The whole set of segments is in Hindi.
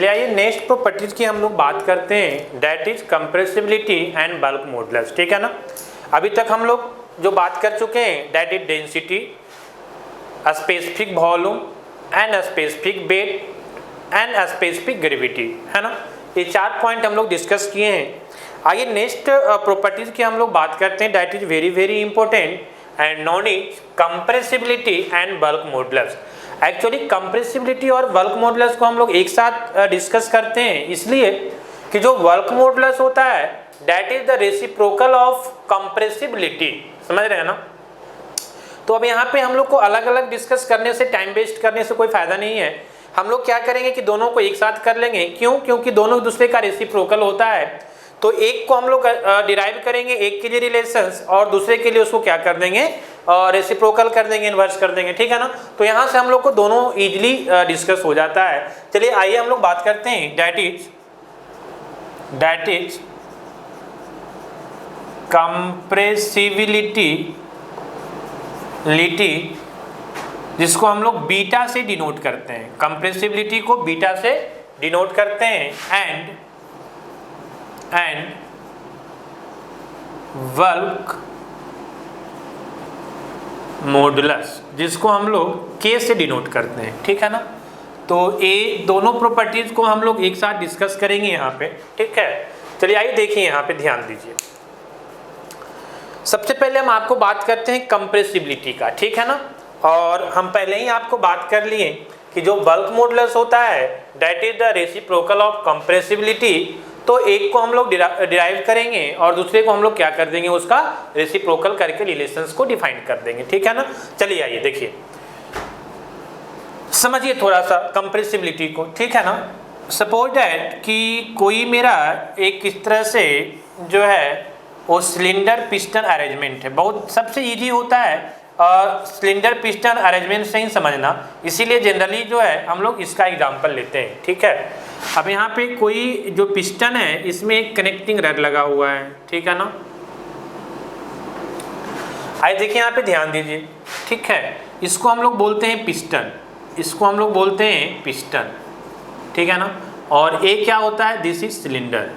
चलिए आइए नेक्स्ट प्रॉपर्टीज की हम लोग बात करते हैं, that is compressibility and bulk modulus. ठीक है ना। अभी तक हम लोग जो बात कर चुके हैं that is density, specific volume and specific weight and specific gravity, है ना। ये 4 पॉइंट हम लोग डिस्कस किए हैं। आइए नेक्स्ट प्रॉपर्टीज की हम लोग बात करते हैं, that is very very important and non is compressibility and bulk modulus. Actually compressibility और बल्क मॉडुलस को हम लोग एक साथ डिस्कस करते हैं, इसलिए कि जो बल्क मॉडुलस होता है that is the reciprocal of compressibility. समझ रहे हैं ना। तो अब यहाँ पे हम लोग को अलग अलग डिस्कस करने से, टाइम वेस्ट करने से कोई फायदा नहीं है। हम लोग क्या करेंगे कि दोनों को एक साथ कर लेंगे। क्यों? क्योंकि दोनों एक दूसरे का रेसिप्रोकल होता है। तो एक को हम लोग डिराइव करेंगे, एक के लिए रिलेशंस, और दूसरे के लिए उसको क्या कर देंगे, रेसिप्रोकल कर देंगे, इन्वर्स कर देंगे। ठीक है ना। तो यहाँ से हम लोग को दोनों इजीली डिस्कस हो जाता है। चलिए आइए हम लोग बात करते हैं, दैट इज कंप्रेसिबिलिटी, जिसको हम लोग बीटा से डिनोट करते हैं। कंप्रेसिबिलिटी को बीटा से डिनोट करते हैं एंड बल्क मॉडुलस, जिसको हम लोग के से डिनोट करते हैं। ठीक है ना। तो ये दोनों प्रॉपर्टीज को हम लोग एक साथ डिस्कस करेंगे यहाँ पे। ठीक है। चलिए आइए देखिए, यहाँ पे ध्यान दीजिए। सबसे पहले हम आपको बात करते हैं कंप्रेसिबिलिटी का। ठीक है ना। और हम पहले ही आपको बात कर लिए कि जो बल्क मॉडुलस होता है that is the reciprocal of compressibility. तो एक को हम लोग डिराइव करेंगे और दूसरे को हम लोग क्या कर देंगे, उसका रेसिप्रोकल करके रिलेशंस को डिफाइन कर देंगे। ठीक है ना। चलिए आइए देखिए, समझिए थोड़ा सा कंप्रेसिबिलिटी को। ठीक है ना। सपोज दैट कि कोई मेरा एक इस तरह से जो है वो सिलेंडर पिस्टन अरेंजमेंट है। बहुत सबसे इजी होता है सिलेंडर पिस्टन अरेंजमेंट से ही समझना, इसीलिए जनरली जो है हम लोग इसका एग्जांपल लेते हैं। ठीक है। अब यहाँ पे कोई जो पिस्टन है इसमें एक कनेक्टिंग रड लगा हुआ है। ठीक है ना। आइए देखिए, यहाँ पे ध्यान दीजिए। ठीक है। इसको हम लोग बोलते हैं पिस्टन, इसको हम लोग बोलते हैं पिस्टन। ठीक है ना। और ये क्या होता है, दिस इज सिलेंडर।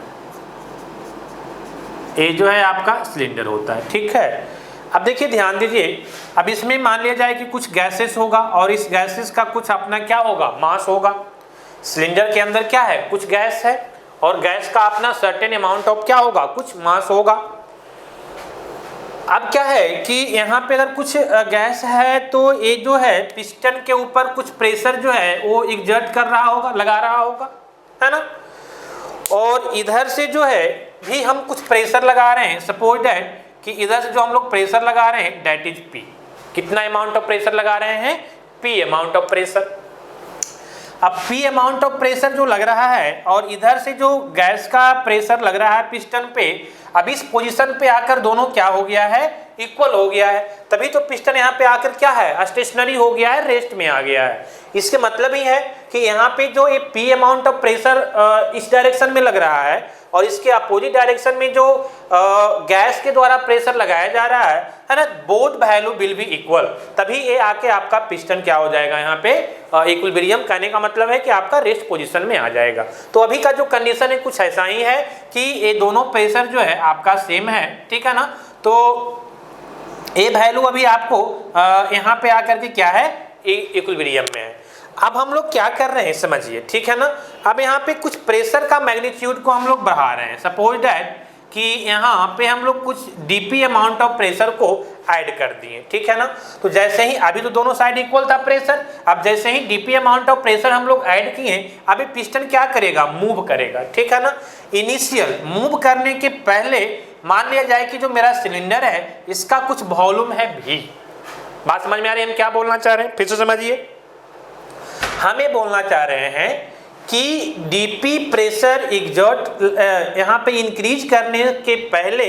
ये जो है आपका सिलेंडर होता है। ठीक है। अब देखिए ध्यान दीजिए, अब इसमें मान लिया जाए कि कुछ गैसेस होगा और इस गैसेस का कुछ अपना क्या होगा, मास होगा। सिलेंडर के अंदर क्या है, कुछ गैस है और गैस का अपना सर्टेन अमाउंट ऑफ क्या होगा, कुछ मास होगा। अब क्या है कि यहाँ पे अगर कुछ गैस है तो ये जो है पिस्टन के ऊपर कुछ प्रेशर जो है वो एग्जर्ट कर रहा होगा, लगा रहा होगा, है ना। और इधर से जो है भी हम कुछ प्रेशर लगा रहे हैं। सपोज दैट कि इधर से जो हम लोग प्रेशर लगा रहे हैं दैट इज पी। कितना अमाउंट ऑफ प्रेशर लगा रहे हैं, पी अमाउंट ऑफ प्रेशर। अब पी अमाउंट ऑफ प्रेशर जो लग रहा है और इधर से जो गैस का प्रेशर लग रहा है पिस्टन पे, अब इस पोजीशन पे आकर दोनों क्या हो गया है, इक्वल हो गया है। तभी तो पिस्टन यहाँ पे आकर क्या है, स्टेशनरी हो गया है, रेस्ट में आ गया है। इसके मतलब ही है कि यहाँ पे जो ये पी अमाउंट ऑफ प्रेशर इस डायरेक्शन में लग रहा है और इसके अपोजिट डायरेक्शन में जो गैस के द्वारा प्रेशर लगाया जा रहा है ना, both value will be equal. तभी ये आके आपका पिस्टन क्या हो जाएगा, यहाँ पे इक्विलिब्रियम। कहने का मतलब है कि आपका रेस्ट पोजीशन में आ जाएगा। तो अभी का जो कंडीशन है कुछ ऐसा ही है कि ये दोनों प्रेशर जो है आपका सेम है। ठीक है ना। तो ये वैल्यू अभी आपको यहाँ पे आकर के क्या है, इक्विलिब्रियम में है। अब हम लोग क्या कर रहे हैं समझिए। ठीक है ना। अब यहाँ पे कुछ प्रेशर का मैग्नीट्यूड को हम लोग बढ़ा रहे हैं। सपोज दैट कि यहाँ पे हम लोग कुछ डीपी अमाउंट ऑफ प्रेशर को ऐड कर दिए। ठीक है ना। तो जैसे ही अभी तो दोनों साइड इक्वल था प्रेशर, अब जैसे ही डीपी अमाउंट ऑफ प्रेशर हम लोग ऐड किए, अभी पिस्टन क्या करेगा, मूव करेगा। ठीक है ना। इनिशियल मूव करने के पहले मान लिया जाए कि जो मेरा सिलेंडर है इसका कुछ वॉल्यूम है भी। बात समझ में आ रही है, हम क्या बोलना चाह रहे हैं, फिर से समझिए। हम ये बोलना चाह रहे हैं कि डीपी प्रेशर एग्जर्ट यहाँ पे इंक्रीज करने के पहले,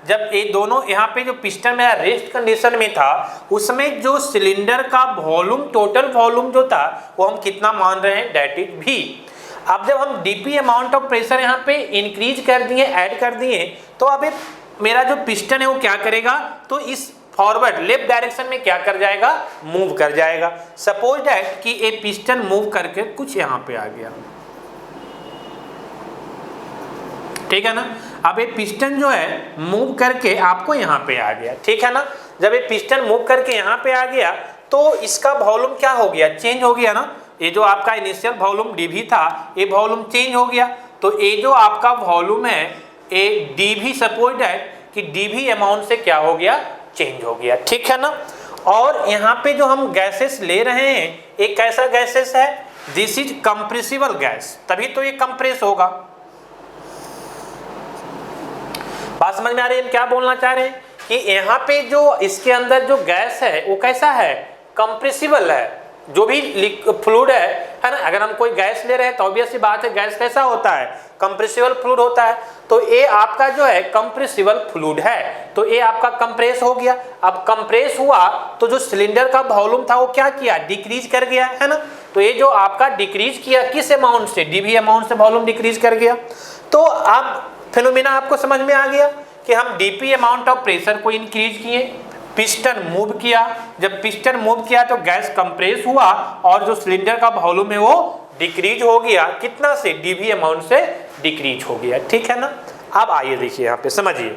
जब ये दोनों यहाँ पे जो पिस्टन मेरा रेस्ट कंडीशन में था उसमें जो सिलेंडर का वॉल्यूम, टोटल वॉल्यूम जो था वो हम कितना मान रहे हैं, दैट इज भी। अब जब हम डीपी अमाउंट ऑफ प्रेशर यहाँ पे इंक्रीज कर दिए, ऐड कर दिए, तो अभी मेरा जो पिस्टन है वो क्या करेगा, तो इस फॉरवर्ड लेफ्ट डायरेक्शन में क्या कर जाएगा, मूव कर जाएगा। सपोज दैट कि ये पिस्टन मूव करके कुछ यहाँ पे आ गया। ठीक है ना। अब ये पिस्टन जो है मूव करके आपको यहाँ पे आ गया, ठीक है ना। जब ये पिस्टन मूव करके यहाँ पे आ गया तो इसका वॉल्यूम क्या हो गया, चेंज हो गया ना। ये जो आपका इनिशियल वॉल्यूम dv था, ये वॉल्यूम चेंज हो गया। तो ये जो आपका वॉल्यूम है ये dv सपोज है कि dv अमाउंट से क्या हो गया, चेंज हो गया, ठीक है ना। और यहाँ पे जो हम गैसेस ले रहे हैं एक कैसा गैसेस है, दिस इज कंप्रेसिबल गैस, तभी तो ये कंप्रेस होगा। बात समझ में आ रही है, हम क्या बोलना चाह रहे हैं कि यहाँ पे जो इसके अंदर जो गैस है वो कैसा है, कंप्रेसिबल है। जो भी फ्लूइड है ना, अगर हम कोई गैस ले रहे हैं तो ऑब्वियस सी बात है गैस कैसा होता है, कंप्रेसिबल फ्लूइड होता है। तो ये आपका जो है कंप्रेसिबल फ्लूइड है, तो ये आपका कंप्रेस हो गया। अब कंप्रेस हुआ तो जो सिलेंडर का वॉल्यूम था वो क्या किया, डिक्रीज कर गया, है ना। तो ये जो आपका डिक्रीज किया किस अमाउंट से, dv अमाउंट से वॉल्यूम डिक्रीज कर गया। तो अब फिनोमेना आपको समझ में आ गया कि हम dp अमाउंट ऑफ प्रेशर को इंक्रीज किए, पिस्टन मूव किया, जब पिस्टन मूव किया तो गैस कंप्रेस हुआ और जो सिलेंडर का वॉल्यूम है वो डिक्रीज हो गया, कितना से, dv अमाउंट से डिक्रीज हो गया, ठीक है ना। अब आइए देखिए यहाँ पे समझिए,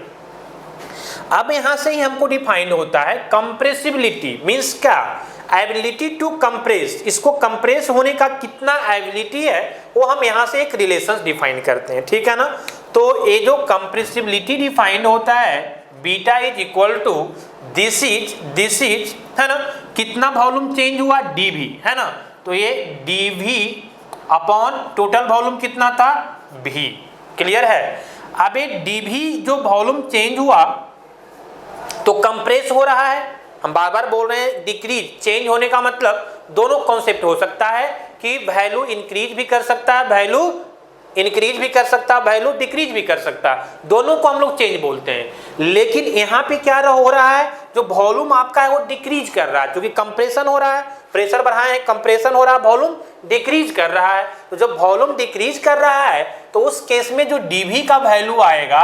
अब यहाँ से ही हमको डिफाइन होता है कंप्रेसिबिलिटी मीन्स क्या, एबिलिटी टू कंप्रेस। इसको कंप्रेस होने का कितना एबिलिटी है वो हम यहाँ से एक रिलेशन डिफाइन करते हैं, ठीक है ना। तो ये जो कंप्रेसिबिलिटी डिफाइंड होता है beta is equal to this is है ना, कितना वॉल्यूम चेंज हुआ, dv, है ना। तो ये dv अपॉन टोटल वॉल्यूम कितना था, v, क्लियर है। अब ये dv जो वॉल्यूम चेंज हुआ तो कंप्रेस हो रहा है, हम बार बार बोल रहे हैं डिक्रीज, चेंज होने का मतलब दोनों कॉन्सेप्ट हो सकता है कि वैल्यू इंक्रीज भी कर सकता है, वैल्यू इंक्रीज भी कर सकता है, वैल्यू डिक्रीज भी कर सकता है, दोनों को हम लोग चेंज बोलते हैं। लेकिन यहाँ पे क्या हो रहा है, जो वॉल्यूम आपका है वो डिक्रीज कर रहा है, क्योंकि कंप्रेशन हो रहा है, प्रेशर बढ़ाए हैं, कंप्रेशन हो रहा है, वॉल्यूम डिक्रीज कर रहा है। तो जब वॉल्यूम डिक्रीज कर रहा है तो उस केस में जो dv का वैल्यू आएगा,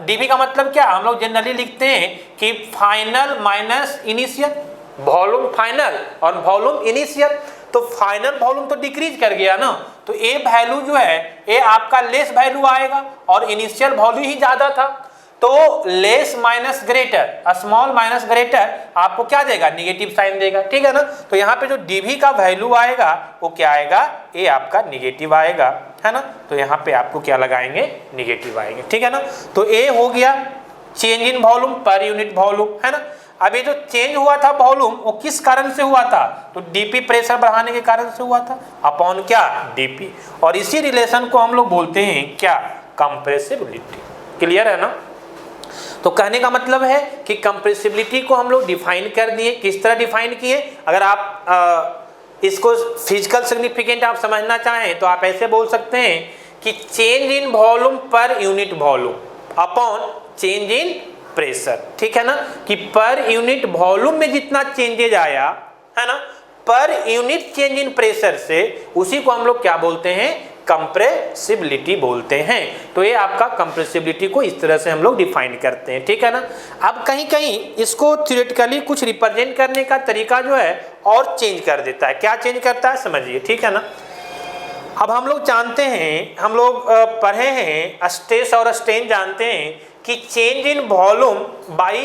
dv का मतलब क्या, हम लोग जनरली लिखते हैं कि final minus initial, volume final और वॉल्यूम इनिशियल। तो फाइनल वॉल्यूम तो डिक्रीज कर गया ना, तो ए वैल्यू जो है ये आपका लेस वैल्यू आएगा और इनिशियल वैल्यू ही ज्यादा था। तो less minus greater, small minus greater आपको क्या देगा, निगेटिव साइन देगा, ठीक है ना। तो यहाँ पे जो dv का वैल्यू आएगा वो क्या आएगा, ये आपका निगेटिव आएगा, है ना। तो यहाँ पे आपको क्या लगाएंगे, निगेटिव आएंगे, ठीक है ना। तो ए हो गया change in volume per unit volume, है ना। अब ये जो चेंज हुआ था वॉल्यूम वो किस कारण से हुआ था, तो dp प्रेशर बढ़ाने के कारण से हुआ था, अपॉन क्या, dp। और इसी रिलेशन को हम लोग बोलते हैं क्या, कंप्रेसिबिलिटी, क्लियर है ना। तो कहने का मतलब है कि कंप्रेसिबिलिटी को हम लोग डिफाइन कर दिए, किस तरह डिफाइन किए, अगर आप इसको फिजिकल सिग्निफिकेंट आप समझना चाहें तो आप ऐसे बोल सकते हैं कि change in volume per unit volume upon change in pressure, ठीक है ना। कि पर यूनिट वॉल्यूम में जितना चेंजेज आया, है ना, per unit change in pressure से, उसी को हम लोग क्या बोलते हैं, कंप्रेसिबिलिटी बोलते हैं। तो ये आपका कंप्रेसिबिलिटी को इस तरह से हम लोग डिफाइन करते हैं, ठीक है ना। अब कहीं कहीं इसको थ्योरेटिकली कुछ रिप्रेजेंट करने का तरीका जो है और चेंज कर देता है, क्या चेंज करता है समझिए, ठीक है ना। अब हम लोग जानते हैं, हम लोग पढ़े हैं स्ट्रेस और स्ट्रेन, जानते हैं कि change in volume by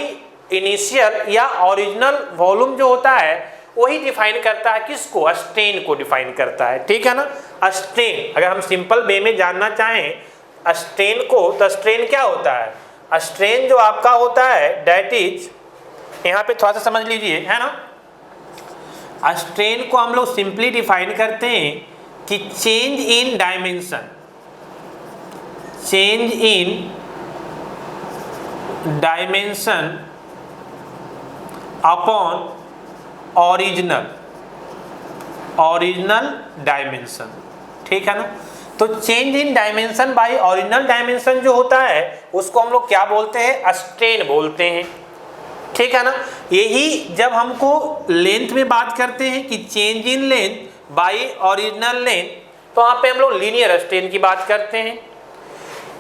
initial या ओरिजिनल वॉल्यूम जो होता है वही डिफाइन करता है किसको, स्ट्रेन को डिफाइन करता है, ठीक है ना। स्ट्रेन अगर हम सिंपल वे में जानना चाहें स्ट्रेन को, तो स्ट्रेन क्या होता है, स्ट्रेन जो आपका होता है दैट इज, यहाँ पे थोड़ा सा समझ लीजिए, है ना। स्ट्रेन को हम लोग सिंपली डिफाइन करते हैं कि change in dimension, change in dimension upon original dimension, ठीक है ना। तो change in dimension by original dimension जो होता है उसको हम लोग क्या बोलते हैं, स्ट्रेन बोलते हैं, ठीक है ना। यही जब हमको लेंथ में बात करते हैं कि change in length bye original length, तो वहाँ पे हम लोग लीनियर स्ट्रेन की बात करते हैं।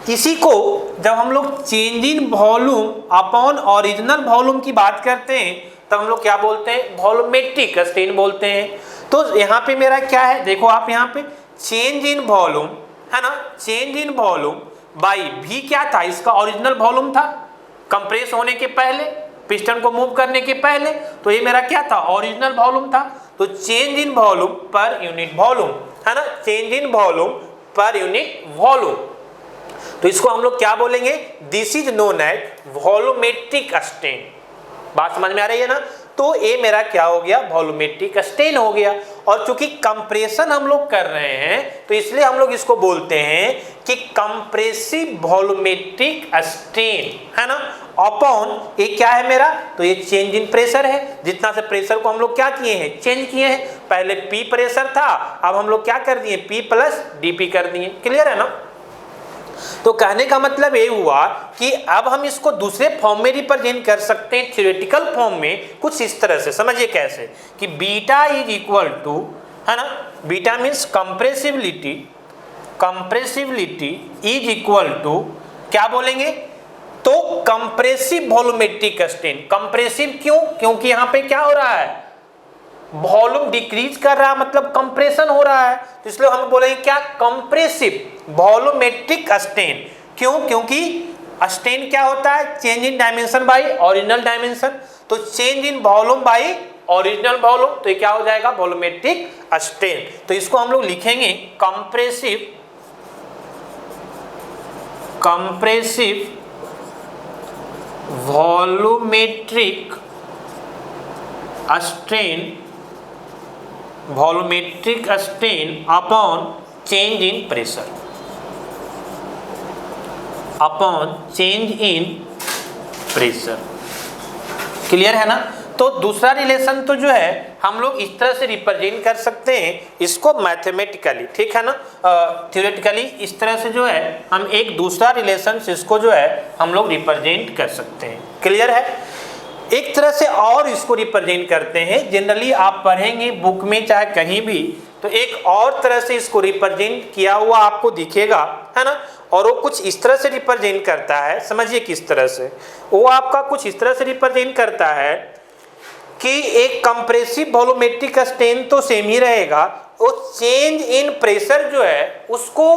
इसी को जब हम लोग change in volume upon original volume की बात करते हैं तब हम लोग क्या बोलते हैं, वॉल्यूमेट्रिक स्ट्रेन बोलते हैं। तो यहाँ पे मेरा क्या है, देखो आप यहाँ पे चेंज इन वॉल्यूम, है ना, change in volume by V क्या था, इसका ओरिजिनल वॉल्यूम था कंप्रेस होने के पहले, पिस्टन को मूव करने के पहले, तो ये मेरा क्या था, ओरिजिनल वॉल्यूम था। तो change in volume per unit volume, है ना, change in volume per unit volume, तो इसको हम लोग क्या बोलेंगे, this is known as volumetric strain. बात समझ में आ रही है ना। तो ये मेरा क्या हो गया, वॉल्यूमेट्रिक स्ट्रेन हो गया। और चूंकि कंप्रेशन हम लोग कर रहे हैं तो इसलिए हम लोग इसको बोलते हैं कि कंप्रेसिव वॉल्यूमेट्रिक स्ट्रेन, है ना, अपॉन ये क्या है मेरा, तो ये चेंज इन प्रेशर है। जितना से प्रेशर को हम लोग क्या किए हैं, चेंज किए हैं। पहले P प्रेशर था, अब हम लोग क्या कर दिए, P प्लस DP कर दिए। क्लियर है ना। तो कहने का मतलब ये हुआ कि अब हम इसको दूसरे फॉर्म में रिप्रेजेंट कर सकते हैं, थ्योरेटिकल फॉर्म में कुछ इस तरह से। समझिए कैसे, कि बीटा इज इक्वल टू, है ना, beta means compressibility, compressibility is equal to क्या बोलेंगे, तो कंप्रेसिव वॉल्यूमेट्रिक स्ट्रेन। कंप्रेसिव क्यों, क्योंकि यहाँ पे क्या हो रहा है, वॉल्यूम डिक्रीज कर रहा है, मतलब कंप्रेशन हो रहा है, तो इसलिए हम बोलेंगे क्या, कंप्रेसिव वॉल्यूमेट्रिक स्ट्रेन। क्यों, क्योंकि स्ट्रेन क्या होता है, change in dimension by original dimension, तो change in volume by original volume, तो ये क्या हो जाएगा, वॉल्यूमेट्रिक स्ट्रेन। तो इसको हम लोग लिखेंगे compressive, compressive volumetric strain, volumetric strain upon change in pressure, upon change in pressure. Clear है ना। तो दूसरा रिलेशन तो जो है हम लोग इस तरह से रिप्रेजेंट कर सकते हैं इसको मैथमेटिकली, ठीक है ना, थ्योरेटिकली इस तरह से जो है हम एक दूसरा रिलेशन इसको जो है हम लोग रिप्रेजेंट कर सकते हैं। क्लियर है। एक तरह से और इसको रिप्रेजेंट करते हैं, जनरली आप पढ़ेंगे बुक में चाहे कहीं भी, तो एक और तरह से इसको रिप्रेजेंट किया हुआ आपको दिखेगा, है ना, और वो कुछ इस तरह से रिप्रेजेंट करता है। समझिए किस तरह से, वो आपका कुछ इस तरह से रिप्रेजेंट करता है कि एक कंप्रेसिव वॉल्यूमेट्रिक स्ट्रेन तो सेम ही रहेगा, वो चेंज इन प्रेशर जो है उसको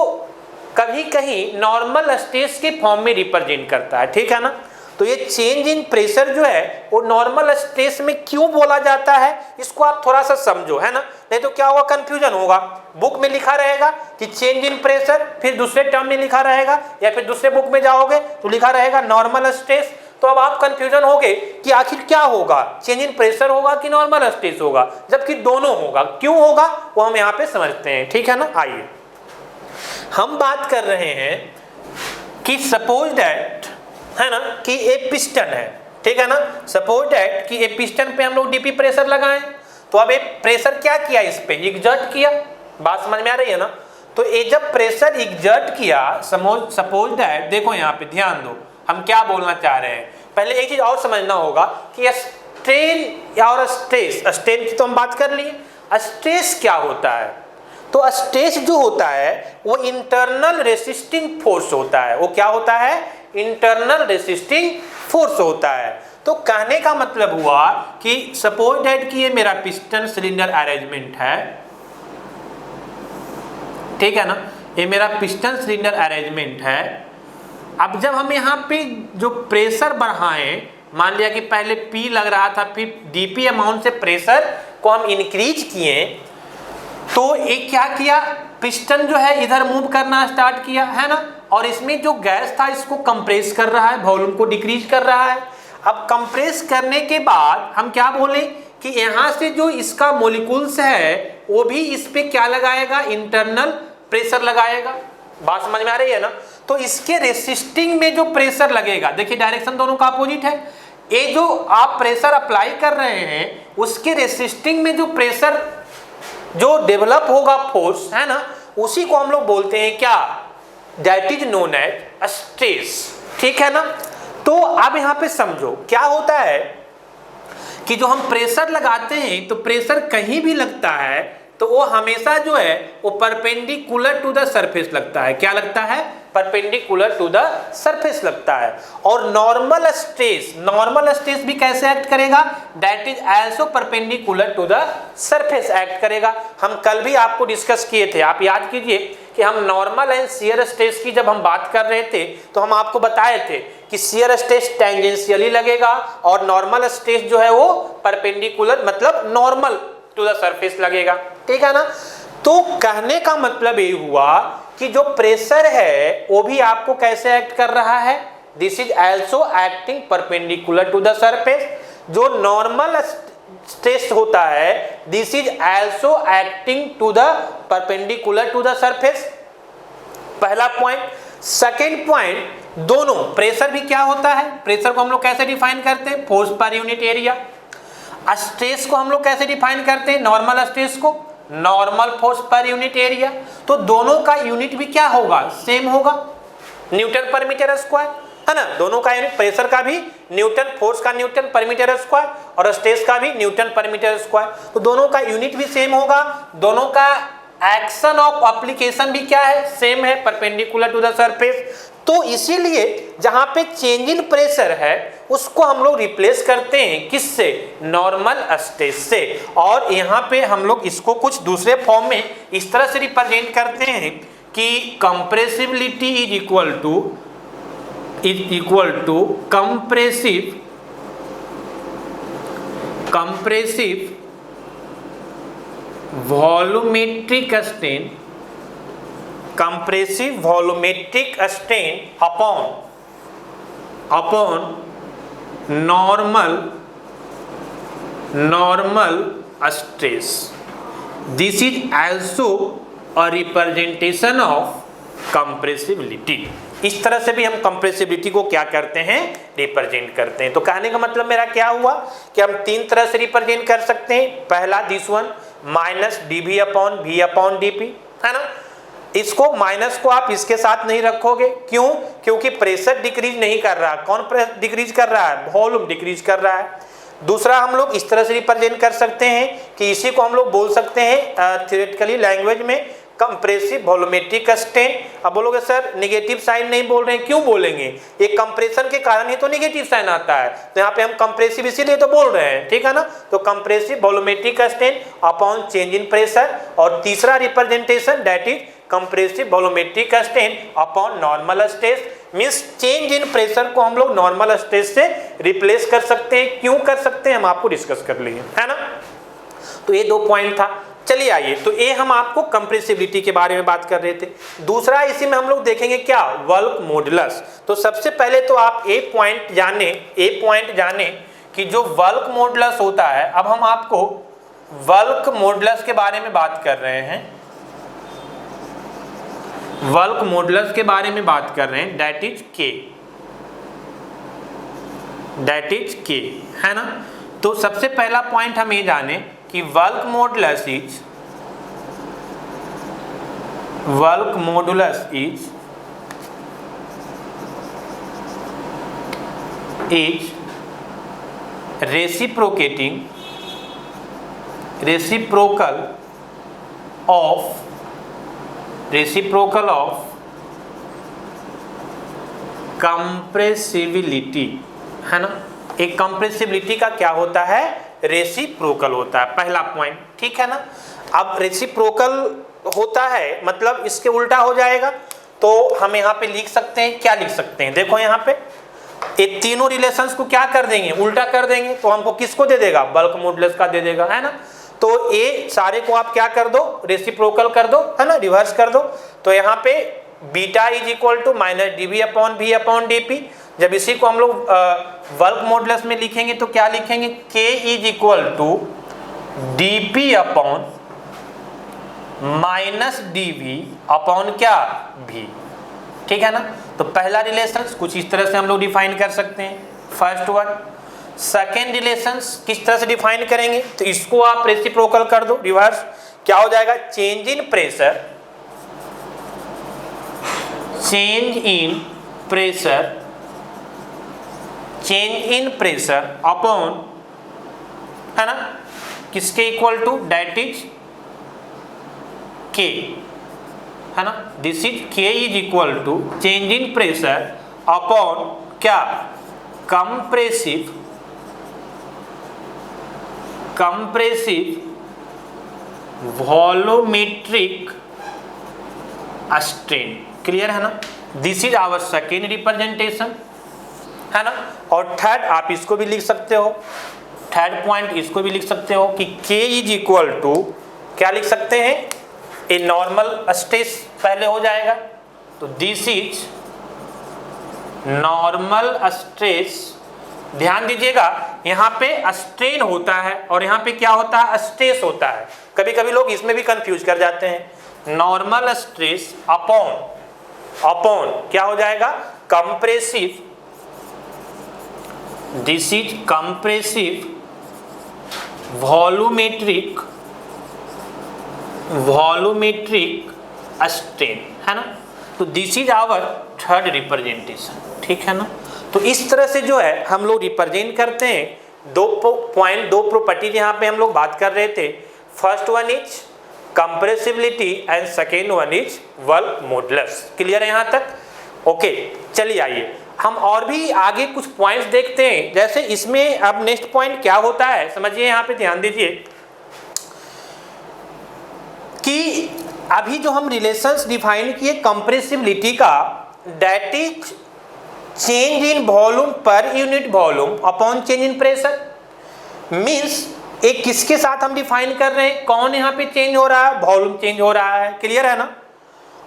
कभी कहीं नॉर्मल स्ट्रेस के फॉर्म में रिप्रेजेंट करता है, ठीक है ना। तो ये चेंज इन प्रेशर जो है वो नॉर्मल स्ट्रेस में क्यों बोला जाता है, इसको आप थोड़ा सा समझो, है ना, नहीं तो क्या होगा, कंफ्यूजन होगा। बुक में लिखा रहेगा कि चेंज इन प्रेशर, फिर दूसरे टर्म में लिखा रहेगा, या फिर दूसरे बुक में जाओगे तो लिखा रहेगा नॉर्मल स्ट्रेस, तो अब आप कंफ्यूजन होगे कि आखिर क्या होगा, चेंज इन प्रेशर होगा कि नॉर्मल स्ट्रेस होगा, जबकि दोनों होगा। क्यों होगा वो हम यहाँ पे समझते हैं, ठीक है ना। आइए हम बात कर रहे हैं कि सपोज दैट, है ना, कि एक पिस्टन है, ठीक है ना, सपोज दैट कि एक पिस्टन पे हम लोग डीपी प्रेशर लगाएं, तो अब एक प्रेशर क्या किया, इस पे एग्जर्ट किया। बात समझ में आ रही है ना। तो ये जब प्रेशर एग्जर्ट किया, सपोज दैट, देखो यहाँ पे ध्यान दो हम क्या बोलना चाह रहे हैं। पहले एक चीज और समझना होगा कि स्ट्रेन और स्ट्रेस, स्ट्रेन की तो हम बात कर लिए, स्ट्रेस क्या होता है, तो स्ट्रेस जो होता है वो इंटरनल रेसिस्टिंग फोर्स होता है। वो क्या होता है, इंटरनल रेसिस्टिंग फोर्स होता है। तो कहने का मतलब हुआ कि सपोज दैट कि ये मेरा पिस्टन सिलेंडर अरेंजमेंट है, ठीक है ना, ये मेरा पिस्टन सिलेंडर अरेंजमेंट है। अब जब हम यहाँ पे जो प्रेशर बढ़ाएं, मान लिया कि पहले P लग रहा था, फिर DP अमाउंट से प्रेशर को हम इंक्रीज किए, तो एक क्या किया, पिस्टन जो है इधर मूव करना स्टार्ट किया, है ना, और इसमें जो गैस था इसको कंप्रेस कर रहा है, वॉल्यूम को डिक्रीज कर रहा है। अब कंप्रेस करने के बाद हम क्या बोले कि यहाँ से जो इसका मोलिक्यूल्स है वो भी इस पे क्या लगाएगा, इंटरनल प्रेशर लगाएगा। बात समझ में आ रही है ना। तो इसके रेसिस्टिंग में जो प्रेशर लगेगा, देखिए डायरेक्शन दोनों का अपोजिट है, ये जो आप प्रेशर अप्लाई कर रहे हैं उसके रेसिस्टिंग में जो प्रेशर जो डेवलप होगा फोर्स, है ना, उसी को हम लोग बोलते हैं क्या, that is known as stress, ठीक है ना। तो अब यहाँ पे समझो क्या होता है कि जो हम प्रेशर लगाते हैं तो प्रेशर कहीं भी लगता है तो वो हमेशा जो है वो परपेंडिकुलर टू द सरफेस लगता है। क्या लगता है, परपेंडिकुलर टू द सरफेस लगता है। और नॉर्मल स्ट्रेस भी कैसे एक्ट करेगा, that is also perpendicular to the surface act करेगा। हम कल भी आपको डिस्कस किए थे, आप याद कीजिए कि हम नॉर्मल एंड शियर स्ट्रेस की जब हम बात कर रहे थे तो हम आपको बताए थे कि शियर स्ट्रेस टेंजेंशियली लगेगा और नॉर्मल स्ट्रेस जो है वो परपेंडिकुलर मतलब नॉर्मल टू द सरफेस लगेगा, ठीक है ना। तो कहने का मतलब ये हुआ कि जो प्रेशर है वो भी आपको कैसे एक्ट कर रहा है, this is also acting perpendicular to the surface. जो नॉर्मल स्ट्रेस होता है this is also acting to the perpendicular to the surface, पहला पॉइंट। सेकेंड पॉइंट, दोनों प्रेशर भी क्या होता है, प्रेशर को हम लोग कैसे डिफाइन करते हैं, force per unit area. Stress को हम लोग कैसे डिफाइन करते हैं, नॉर्मल स्ट्रेस को normal force per unit area. तो दोनों का यूनिट भी क्या होगा, सेम होगा, न्यूटन पर मीटर स्क्वायर, है ना। दोनों का यूनिट, प्रेशर का भी न्यूटन, फोर्स का न्यूटन पर मीटर स्क्वायर और स्ट्रेस का भी न्यूटन पर मीटर स्क्वायर। तो दोनों का यूनिट भी सेम होगा, दोनों का एक्शन ऑफ एप्लीकेशन भी क्या है, सेम है, परपेंडिकुलर टू द सरफेस। तो इसीलिए जहां पे चेंज इन प्रेशर है उसको हम लोग रिप्लेस करते हैं किससे, नॉर्मल स्ट्रेस से। और यहाँ पे हम लोग इसको कुछ दूसरे फॉर्म में इस तरह से रिप्रेजेंट करते हैं कि compressibility is equal to compressive volumetric strain, compressive volumetric strain upon normal stress. This is also a representation of compressibility. इस तरह से भी हम कंप्रेसिबिलिटी को क्या करते हैं, रिप्रेजेंट करते हैं। तो कहने का मतलब मेरा क्या हुआ कि हम तीन तरह से रिप्रेजेंट कर सकते हैं। पहला this one minus dv upon v upon dp, है ना। इसको माइनस को आप इसके साथ नहीं रखोगे, क्यों, क्योंकि प्रेशर डिक्रीज नहीं कर रहा। कौन डिक्रीज कर रहा है, वॉल्यूम डिक्रीज कर रहा है। दूसरा हम लोग इस तरह से रिप्रेजेंट कर सकते हैं कि इसी को हम लोग बोल सकते हैं थ्योरेटिकली लैंग्वेज में कंप्रेसिव वॉल्यूमेट्रिक स्ट्रेन। अब बोलोगे सर नेगेटिव साइन नहीं बोल रहे हैं, क्यों बोलेंगे, ये कंप्रेशन के कारण ही तो नेगेटिव साइन आता है, तो यहाँ पे हम कंप्रेसिव इसीलिए तो बोल रहे हैं, ठीक है ना। तो compressive volumetric strain upon change in pressure. और तीसरा representation that is compressive volumetric strain upon normal stress, means change in pressure को हम लोग नॉर्मल स्ट्रेस से रिप्लेस कर सकते हैं। क्यों कर सकते हैं हम आपको डिस्कस कर लेंगे, है ना। तो ये दो पॉइंट था। चलिए आइए, तो ये हम आपको कंप्रेसिबिलिटी के बारे में बात कर रहे थे। दूसरा इसी में हम लोग देखेंगे क्या, वर्क मॉडुलस। तो सबसे पहले तो आप ए पॉइंट जाने कि जो वर्क मॉडुलस होता है। अब हम आपको वर्क मॉडुलस के बारे में बात कर रहे हैं, वर्क मॉडुलस के बारे में बात कर रहे हैं, दैट इज के, है ना। तो सबसे पहला पॉइंट हम ये जाने कि work modulus is reciprocal of compressibility, है ना। एक कंप्रेसिबिलिटी का क्या होता है, रेसिप्रोकल होता है, पहला पॉइंट, ठीक है ना। अब रेसिप्रोकल होता है मतलब इसके उल्टा हो जाएगा, तो हम यहाँ पे लिख सकते हैं, क्या लिख सकते हैं, देखो यहाँ पे ये तीनों रिलेशंस को क्या कर देंगे, उल्टा कर देंगे। तो हमको किसको दे देगा, बल्क मॉडुलस का दे देगा, है ना। तो ये सारे को आप क्या कर दो, रेसिप्रोकल कर दो, है ना, रिवर्स कर दो। तो यहाँ पे beta is equal to minus dv upon v upon dp। जब इसी को हम लोग वर्क मॉडुलस में लिखेंगे तो क्या लिखेंगे, k is equal to dp upon minus dv upon क्या, v, ठीक है ना। तो पहला रिलेशन कुछ इस तरह से हम लोग डिफाइन कर सकते हैं, फर्स्ट वन। सेकेंड रिलेशन किस तरह से डिफाइन करेंगे, तो इसको आप रेसिप्रोकल कर दो, रिवर्स, क्या हो जाएगा, चेंज इन प्रेशर अपॉन, है ना, किसके equal to, that is K, है ना। This is K is equal to change in pressure upon क्या, कंप्रेसिव वॉल्यूमेट्रिक स्ट्रेन। क्लियर है ना? This is our second representation, है ना। और थर्ड आप इसको भी लिख सकते हो, थर्ड पॉइंट इसको भी लिख सकते हो कि K इज इक्वल टू क्या लिख सकते हैं, ए नॉर्मल स्ट्रेस पहले हो जाएगा, तो दिस इज नॉर्मल स्ट्रेस। ध्यान दीजिएगा यहाँ पे स्ट्रेन होता है और यहाँ पे क्या होता है, स्ट्रेस होता है। कभी कभी लोग इसमें भी कंफ्यूज कर जाते हैं। नॉर्मल स्ट्रेस अपॉन क्या हो जाएगा, compressive, this is compressive volumetric strain, है ना। तो this is our third representation, ठीक है ना। तो इस तरह से जो है हम लोग रिप्रेजेंट करते हैं। दो प्रॉपर्टीज यहाँ पे हम लोग बात कर रहे थे। First one is compressibility and second one is work modulus. Clear है यहाँ तक? ओके, चलिए आइए हम और भी आगे कुछ पॉइंट्स देखते हैं। जैसे इसमें अब नेक्स्ट पॉइंट क्या होता है समझिए, यहाँ पे ध्यान दीजिए कि अभी जो हम रिलेशंस डिफाइन किए कंप्रेसिबिलिटी का, that is change in volume per unit volume upon change in pressure. Means एक किसके साथ हम डिफाइन कर रहे हैं, कौन यहाँ पे चेंज हो रहा है, वॉल्यूम चेंज हो रहा है। क्लियर है ना?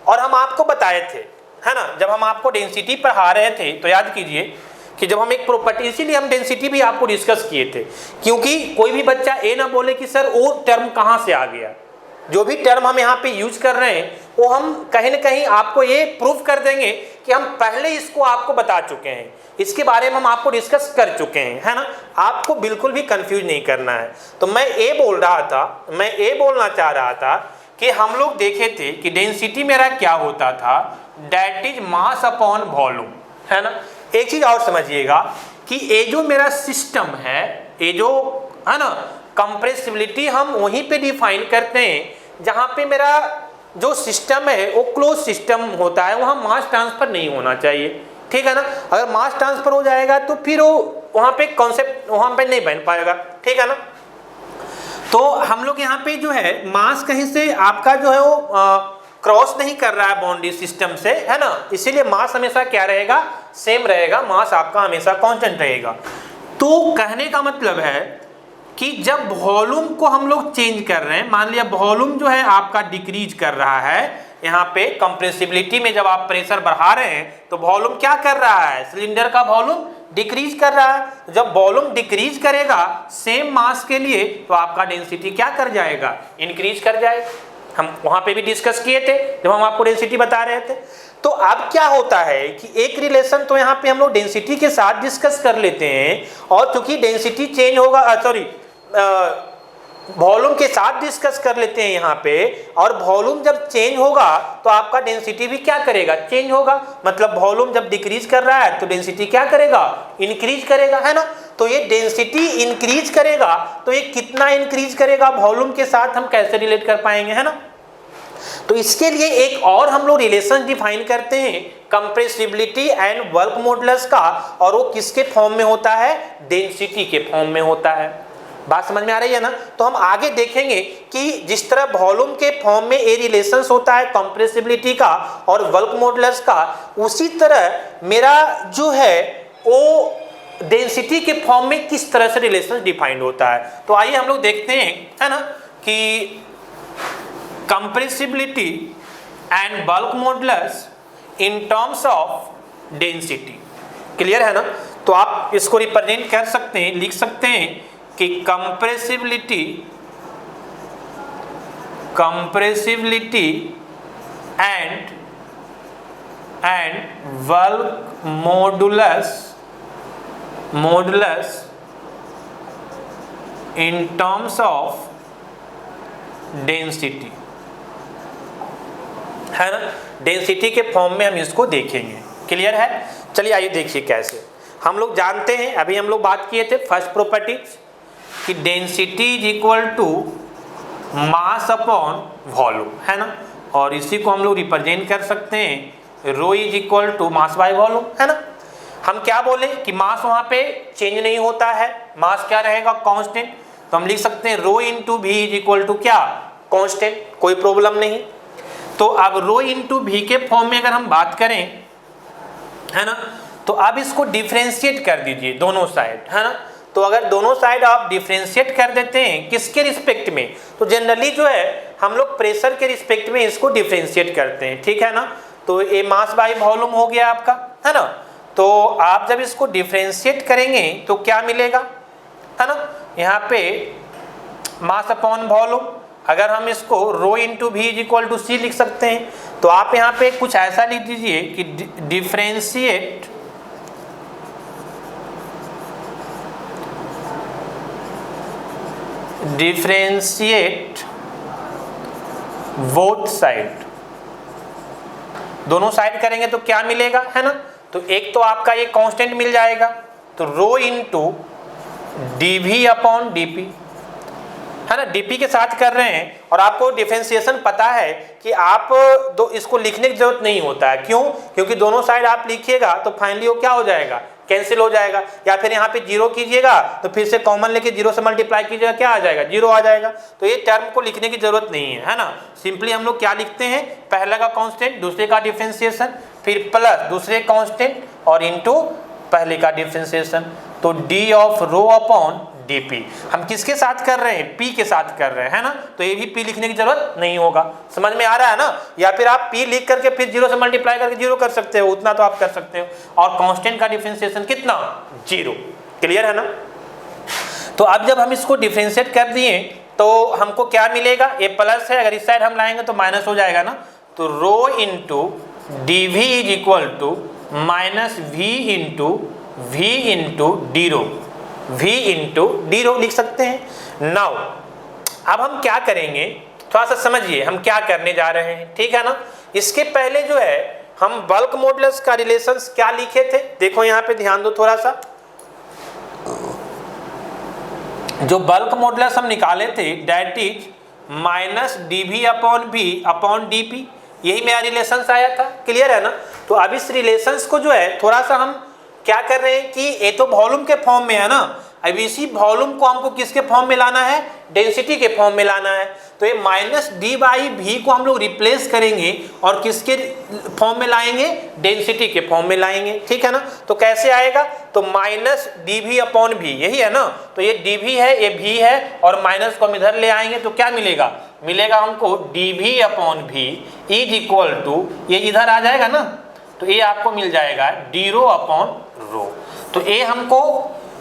और हम आपको बताए थे, है ना, जब हम आपको डेंसिटी पढ़ा रहे थे तो याद कीजिए कि जब हम एक प्रॉपर्टी, इसीलिए हम डेंसिटी भी आपको डिस्कस किए थे, क्योंकि कोई भी बच्चा ये ना बोले कि सर वो टर्म कहाँ से आ गया। जो भी टर्म हम यहाँ पे यूज कर रहे हैं वो हम कहीं ना कहीं आपको ये प्रूव कर देंगे कि हम पहले इसको आपको बता चुके हैं, इसके बारे में हम आपको डिस्कस कर चुके हैं, है ना। आपको बिल्कुल भी कंफ्यूज नहीं करना है। तो मैं ये बोलना चाह रहा था कि हम लोग देखे थे कि डेंसिटी मेरा क्या होता था, that is mass upon volume, है ना। एक चीज और समझिएगा कि ये जो मेरा सिस्टम है, ये जो है ना कंप्रेसिबिलिटी, हम वहीं पे डिफाइन करते हैं जहाँ पे मेरा जो सिस्टम है वो क्लोज सिस्टम होता है, वहाँ मास ट्रांसफर नहीं होना चाहिए, ठीक है ना। अगर मास ट्रांसफर हो जाएगा तो फिर वो वहाँ पे कॉन्सेप्ट वहाँ पे नहीं बन पाएगा, ठीक है ना। तो हम लोग यहाँ पे जो है मास कहीं से आपका जो है वो क्रॉस नहीं कर रहा है बाउंड्री सिस्टम से, है ना। इसीलिए मास हमेशा क्या रहेगा, सेम रहेगा, मास आपका हमेशा कांस्टेंट रहेगा। तो कहने का मतलब है कि जब वॉल्यूम को हम लोग चेंज कर रहे हैं, मान लिया वॉल्यूम जो है आपका डिक्रीज कर रहा है, यहाँ पे कंप्रेसिबिलिटी में जब आप प्रेशर बढ़ा रहे हैं तो वॉल्यूम क्या कर रहा है, सिलेंडर का वॉल्यूम डिक्रीज कर रहा है। जब वॉल्यूम डिक्रीज करेगा सेम मास के लिए तो आपका डेंसिटी क्या कर जाएगा, इंक्रीज कर जाएगा। हम वहां पे भी डिस्कस किए थे जब हम आपको डेंसिटी बता रहे थे। तो अब क्या होता है कि एक रिलेशन तो यहाँ पे हम लोग डेंसिटी के साथ डिस्कस कर लेते हैं, और चूंकि डेंसिटी चेंज होगा, सॉरी वॉल्यूम के साथ डिस्कस कर लेते हैं यहाँ पे, और वॉल्यूम जब चेंज होगा तो आपका डेंसिटी भी क्या करेगा, चेंज होगा। मतलब वॉल्यूम जब डिक्रीज कर रहा है तो डेंसिटी क्या करेगा, इंक्रीज करेगा, है ना। तो ये डेंसिटी इंक्रीज करेगा, तो ये कितना इंक्रीज करेगा वॉल्यूम के साथ हम कैसे रिलेट कर पाएंगे, है ना। तो इसके लिए एक और हम लोग रिलेशन डिफाइन करते हैं कंप्रेसिबिलिटी एंड वर्क मॉडुलस का, और वो किसके फॉर्म में होता है, डेंसिटी के फॉर्म में होता है। बात समझ में आ रही है ना। तो हम आगे देखेंगे कि जिस तरह वॉल्यूम के फॉर्म में ये रिलेशंस होता है कंप्रेसिबिलिटी का और वर्क मॉडुलस का, उसी तरह मेरा जो है वो डेंसिटी के फॉर्म में किस तरह से रिलेशन डिफाइंड होता है। तो आइए हम लोग देखते हैं, है ना, कि compressibility and work modulus in terms of density. Clear है ना। तो आप इसको रिप्रेजेंट कर सकते हैं, लिख सकते हैं कि compressibility and work modulus in terms of density, है ना। डेंसिटी के फॉर्म में हम इसको देखेंगे। क्लियर है। चलिए आइए देखिए कैसे। हम लोग जानते हैं, अभी हम लोग बात किए थे फर्स्ट प्रॉपर्टीज कि density is equal to mass upon volume, है ना। और इसी को हम लोग रिप्रेजेंट कर सकते हैं rho is equal to mass by volume, है ना। हम क्या बोले कि मास वहाँ पे चेंज नहीं होता है, मास क्या रहेगा, कांस्टेंट। तो हम लिख सकते हैं rho into V is equal to क्या, कांस्टेंट, कोई प्रॉब्लम नहीं। तो अब रो इंटू भी के फॉर्म में अगर हम बात करें, है ना, तो अब इसको डिफ्रेंशिएट कर दीजिए दोनों साइड, है ना। तो अगर दोनों साइड आप डिफ्रेंशिएट कर देते हैं किसके रिस्पेक्ट में, तो जनरली जो है हम लोग प्रेशर के रिस्पेक्ट में इसको डिफ्रेंशिएट करते हैं, ठीक है ना। तो ये मास बाई वॉल्यूम हो गया आपका, है ना। तो आप जब इसको डिफ्रेंशिएट करेंगे तो क्या मिलेगा, है ना, यहाँ पे मास अपॉन वॉल्यूम, अगर हम इसको रो इंटू भी इज इक्वल टू सी लिख सकते हैं। तो आप यहाँ पे कुछ ऐसा लिख दीजिए कि डिफ्रेंशिएट बोथ साइड, दोनों साइड करेंगे तो क्या मिलेगा, है ना। तो एक तो आपका ये कांस्टेंट मिल जाएगा, तो rho into dv upon dp, है ना। dp के साथ कर रहे हैं और आपको डिफरेंशिएशन पता है कि आप दो इसको लिखने की जरूरत नहीं होता है, क्यों, क्योंकि दोनों साइड आप लिखिएगा तो फाइनली वो क्या हो जाएगा, कैंसिल हो जाएगा। या फिर यहाँ पे जीरो कीजिएगा तो फिर से कॉमन लेके जीरो से मल्टीप्लाई कीजिएगा, क्या आ जाएगा, जीरो आ जाएगा। तो ये टर्म को लिखने की जरूरत नहीं है ना। सिंपली हम लोग क्या लिखते हैं, पहला का कांस्टेंट, दूसरे का डिफरेंशिएशन, फिर प्लस दूसरे कांस्टेंट और इनटू पहले का डिफरेंशिएशन। तो D of rho upon dp हम किसके साथ कर रहे हैं, p के साथ कर रहे हैं, है ना। तो ये भी p लिखने की जरूरत नहीं होगा, समझ में आ रहा है ना। या फिर आप p लिख करके फिर जीरो से मल्टीप्लाई करके जीरो कर सकते हो, उतना तो आप कर सकते हो। और कांस्टेंट का डिफरेंशिएशन कितना, जीरो, क्लियर है ना। तो अब जब हम इसको डिफरेंशिएट कर दिए तो हमको क्या मिलेगा, ये प्लस है, अगर इस साइड हम लाएंगे तो माइनस हो जाएगा ना। तो rho into dv is equal to minus v into d rho, v into d rho लिख सकते हैं। नाउ अब हम क्या करेंगे, थोड़ा सा समझिए हम क्या करने जा रहे हैं, ठीक है ना। इसके पहले जो है हम बल्क मॉडुलस का रिलेशंस क्या लिखे थे, देखो यहाँ पे ध्यान दो थोड़ा सा। जो बल्क मॉडुलस हम निकाले थे that is minus dv upon v upon dp, यही मेरा रिलेशंस आया था, क्लियर है ना। तो अब इस रिलेशंस को जो है थोड़ा सा हम क्या कर रहे हैं कि ये तो वॉल्यूम के फॉर्म में है ना, अब इसी वॉल्यूम को हमको किसके फॉर्म में लाना है, डेंसिटी के फॉर्म में लाना है। तो ये माइनस डी बाई भी को हम लोग रिप्लेस करेंगे और किसके फॉर्म में लाएंगे, डेंसिटी के फॉर्म में लाएंगे, ठीक है ना। तो कैसे आएगा, तो माइनस डी भी अपॉन भी, यही है ना। तो ये डी भी है, ये भी है, और माइनस को हम इधर ले आएंगे तो क्या मिलेगा, मिलेगा हमको डी भी अपॉन भी इज इक्वल टू, ये इधर आ जाएगा ना, तो ये आपको मिल जाएगा डी रो अपॉन रो। तो ये हमको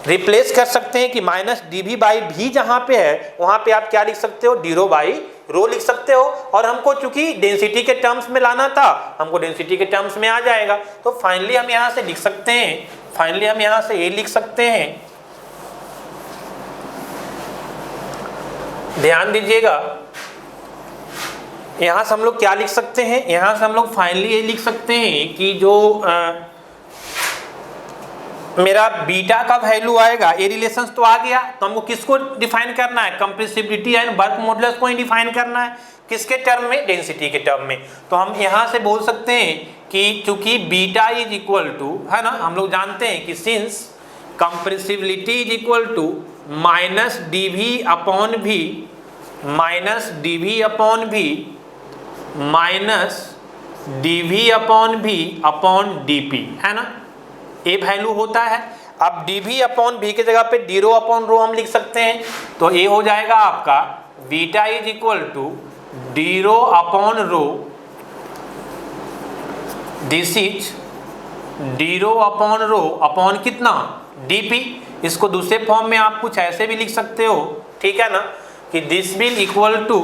रिप्लेस कर सकते हैं कि माइनस डी भी बाई भी जहाँ पे है वहाँ पे आप क्या लिख सकते हो, डी रो बाई रो लिख सकते हो। और हमको चूंकि डेंसिटी के टर्म्स में लाना था, हमको डेंसिटी के टर्म्स में आ जाएगा। तो फाइनली हम यहाँ से लिख सकते हैं, फाइनली हम यहाँ से ये लिख सकते हैं, ध्यान दीजिएगा, यहाँ से हम लोग क्या लिख सकते हैं, यहाँ से हम लोग फाइनली ये लिख सकते हैं कि जो मेरा बीटा का वैल्यू आएगा, ये रिलेशंस तो आ गया, तो हमको किसको डिफाइन करना है, कंप्रेसिबिलिटी एंड वर्क मॉडुलस को ही डिफाइन करना है, किसके टर्म में, डेंसिटी के टर्म में। तो हम यहाँ से बोल सकते हैं कि चूंकि बीटा इज इक्वल टू, है ना, हम लोग जानते हैं कि since compressibility is equal to minus D V upon V, minus D V upon V minus D V upon V upon D P, है ना, ये वैल्यू होता है। अब डी वी अपॉन भी के जगह पे डी रो अपॉन रो हम लिख सकते हैं, तो ये हो जाएगा आपका beta is equal to D rho upon rho, this is D rho upon rho upon कितना, डी पी। इसको दूसरे फॉर्म में आप कुछ ऐसे भी लिख सकते हो, ठीक है ना, कि this will equal to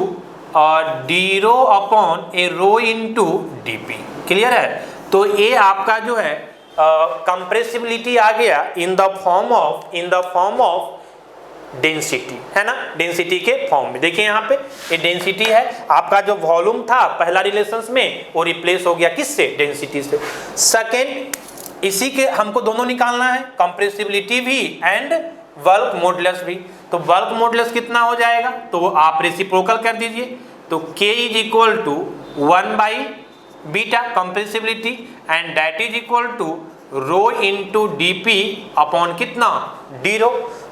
D rho upon A rho into D P, clear है। तो ये आपका जो है कंप्रेसिबिलिटी आ गया in the form of density, है ना, डेंसिटी के फॉर्म में। देखिए यहाँ पे ये डेंसिटी है, आपका जो वॉल्यूम था पहला रिलेशंस में वो रिप्लेस हो गया किससे, डेंसिटी से। सेकेंड, इसी के हमको दोनों निकालना है, कंप्रेसिबिलिटी भी एंड वर्क मॉडुलस भी। तो वर्क मॉडुलस कितना हो जाएगा, तो आप रेसिप्रोकल कर दीजिए, तो K is equal to 1 by beta compressibility and that is equal to rho into D P upon कितना, डी रो।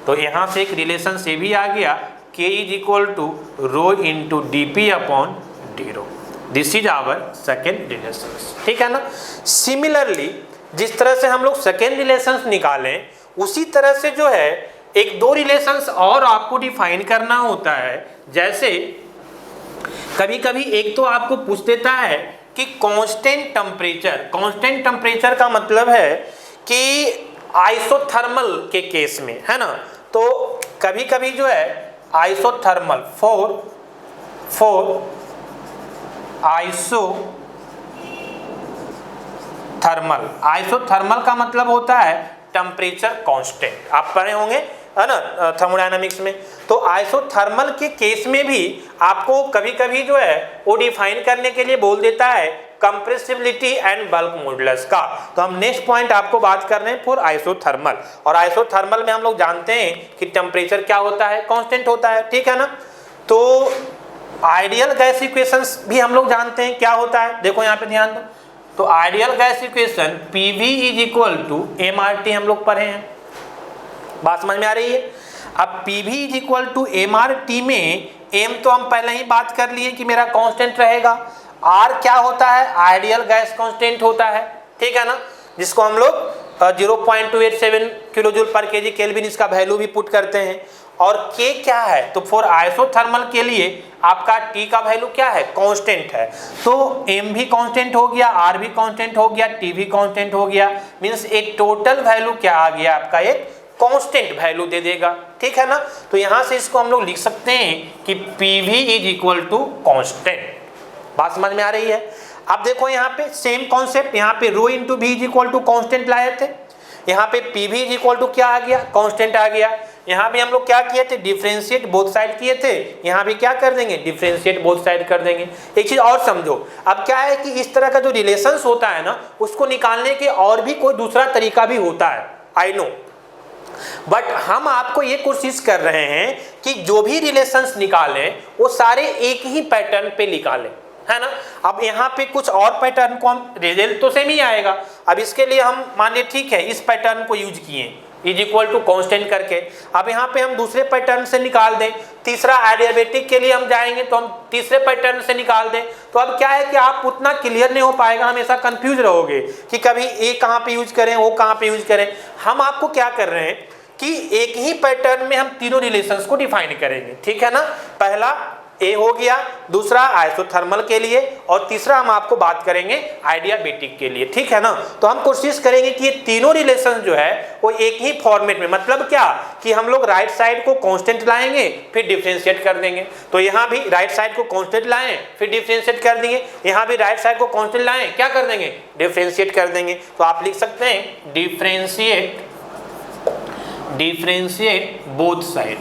तो यहाँ से एक रिलेशन से भी आ गया, K is equal to rho into D P upon D rho. This is our second relation, ठीक है ना। सिमिलरली जिस तरह से हम लोग सेकेंड रिलेशंस निकालें, उसी तरह से जो है एक दो रिलेशंस और आपको डिफाइन करना होता है। जैसे कभी कभी एक तो आपको पूछ देता है कि कांस्टेंट टेम्परेचर, कांस्टेंट टेम्परेचर का मतलब है कि आइसोथर्मल के केस में, है ना। तो कभी कभी जो है आइसोथर्मल फॉर आइसोथर्मल, आइसोथर्मल का मतलब होता है टेम्परेचर कांस्टेंट, आप पढ़े होंगे है ना थर्मोडायनामिक्स में। तो आइसोथर्मल के केस में भी आपको कभी कभी जो है वो डिफाइन करने के लिए बोल देता है कंप्रेसिबिलिटी एंड बल्क मॉडुलस का। तो हम नेक्स्ट पॉइंट आपको बात कर रहे हैं फॉर आइसोथर्मल। और आइसोथर्मल में हम लोग जानते हैं कि टेम्परेचर क्या होता है, कांस्टेंट होता है, ठीक है ना। तो आइडियल गैस इक्वेशंस भी हम लोग जानते हैं क्या होता है, देखो यहाँ पे ध्यान दो। तो ideal gas equation PV is equal to MRT हम लोग पढ़े हैं, बात समझ में आ रही है। अब PV is equal to MRT में M तो हम पहले ही बात कर लिए कि मेरा कांस्टेंट रहेगा, R क्या होता है, आइडियल गैस कांस्टेंट होता है, ठीक है ना, जिसको हम लोग 0.287 किलो जूल पर केजी केल्विन इसका वैल्यू भी पुट करते हैं। और K क्या है, तो फॉर आइसोथर्मल के लिए आपका T का वैल्यू क्या है, कांस्टेंट है। तो M भी कांस्टेंट हो गया, R भी कांस्टेंट हो गया, T भी कांस्टेंट हो गया, मींस एक टोटल वैल्यू क्या आ गया आपका, एक कांस्टेंट वैल्यू दे देगा, ठीक है ना। तो यहां से इसको हम लोग लिख सकते हैं कि PV is equal to constant, बात समझ में आ रही है। अब देखो यहाँ पे सेम कॉन्सेप्ट, यहाँ पे रो इंटू भी इज इक्वल टू कांस्टेंट लाए थे, यहाँ पे PV इज इक्वल टू क्या आ गया, कांस्टेंट आ गया। यहाँ भी हम लोग क्या किए थे, डिफरेंशिएट बोथ साइड किए थे, यहाँ भी क्या कर देंगे, डिफरेंशिएट बोथ साइड कर देंगे। एक चीज और समझो, अब क्या है कि इस तरह का जो रिलेशंस होता है ना, उसको निकालने के और भी कोई दूसरा तरीका भी होता है, आई नो, बट हम आपको ये कोशिश कर रहे हैं कि जो भी रिलेशंस निकालें वो सारे एक ही पैटर्न पे निकालें, है ना। अब यहाँ पे कुछ और पैटर्न को हम, रिजल्ट तो सेम ही आएगा। अब इसके लिए हम मानिए ठीक है इस पैटर्न को यूज किए इज इक्वल टू कांस्टेंट करके। अब यहाँ पे हम दूसरे पैटर्न से निकाल दें, तीसरा एडियाबेटिक के लिए हम जाएंगे तो हम तीसरे पैटर्न से निकाल दें। तो अब क्या है कि आप उतना क्लियर नहीं हो पाएगा, हमेशा कंफ्यूज रहोगे कि कभी ए कहाँ पे यूज करें, वो कहाँ पे यूज करें। हम आपको क्या कर रहे हैं कि एक ही पैटर्न में हम तीनों रिलेशंस को डिफाइन करेंगे, ठीक है ना। पहला ए हो गया, दूसरा आइसोथर्मल के लिए, और तीसरा हम आपको बात करेंगे आइडियाबेटिक के लिए, ठीक है ना। तो हम कोशिश करेंगे कि ये तीनों रिलेशन जो है वो एक ही फॉर्मेट में, मतलब क्या कि हम लोग राइट साइड को कांस्टेंट लाएंगे फिर डिफरेंशिएट कर देंगे। तो यहाँ भी राइट साइड को कांस्टेंट लाएं फिर डिफरेंशिएट कर देंगे, यहाँ भी राइट साइड को कांस्टेंट लाएं क्या कर देंगे, डिफरेंशिएट कर देंगे। तो आप लिख सकते हैं डिफरेंशिएट बोथ साइड,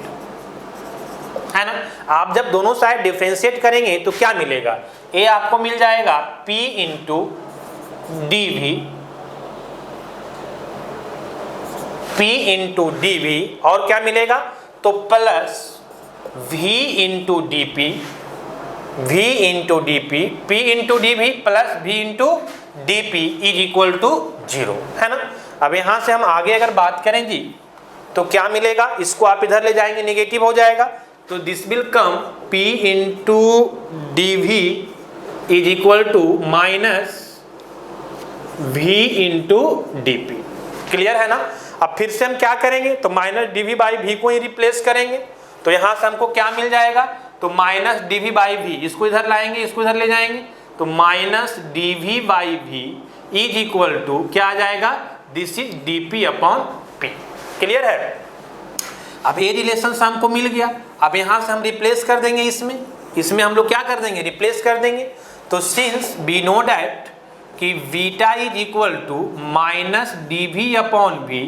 है ना। आप जब दोनों साइड डिफरेंशिएट करेंगे तो क्या मिलेगा, ए आपको मिल जाएगा P इंटू DV, और क्या मिलेगा, तो plus V into DP, P into DV plus V into DP is equal to 0, है ना। अब यहाँ से हम आगे अगर बात करें जी तो क्या मिलेगा, इसको आप इधर ले जाएंगे नेगेटिव हो जाएगा, तो this will come P into DV is equal to minus V into DP, clear है ना। अब फिर से हम क्या करेंगे, तो माइनस DV बाई V को ही रिप्लेस करेंगे, तो यहाँ से हमको क्या मिल जाएगा, तो माइनस DV बाई V, इसको इधर लाएंगे इसको इधर ले जाएंगे, तो minus DV by V is equal to क्या आ जाएगा, this is DP upon P, clear है। अब ये रिलेशन हमको मिल गया, अब यहाँ से हम रिप्लेस कर देंगे, इसमें हम लोग क्या कर देंगे, रिप्लेस कर देंगे। तो सिंस वी नो डैट कि beta is equal to minus DV upon V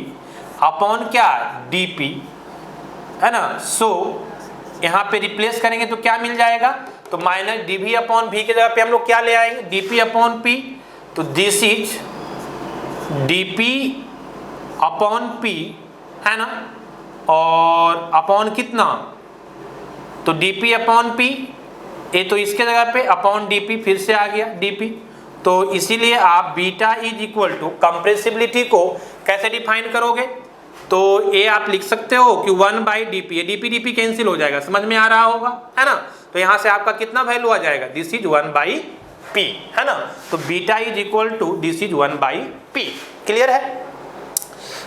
upon क्या, DP, है ना। सो यहाँ पे रिप्लेस करेंगे तो क्या मिल जाएगा, तो माइनस DV अपॉन V के जगह पे हम लोग क्या ले आएंगे, DP अपॉन P, तो this is DP upon P, है ना, और अपॉन कितना, तो DP अपॉन P, ये तो इसके जगह पे अपॉन DP फिर से आ गया DP। तो इसीलिए आप beta is equal to compressibility को कैसे डिफाइन करोगे, तो ये आप लिख सकते हो कि 1 बाई DP, ये DP कैंसिल हो जाएगा, समझ में आ रहा होगा, है ना। तो यहाँ से आपका कितना वैल्यू आ जाएगा, दिस इज 1 बाई P, है ना। तो beta is equal to this is 1/P। Clear है।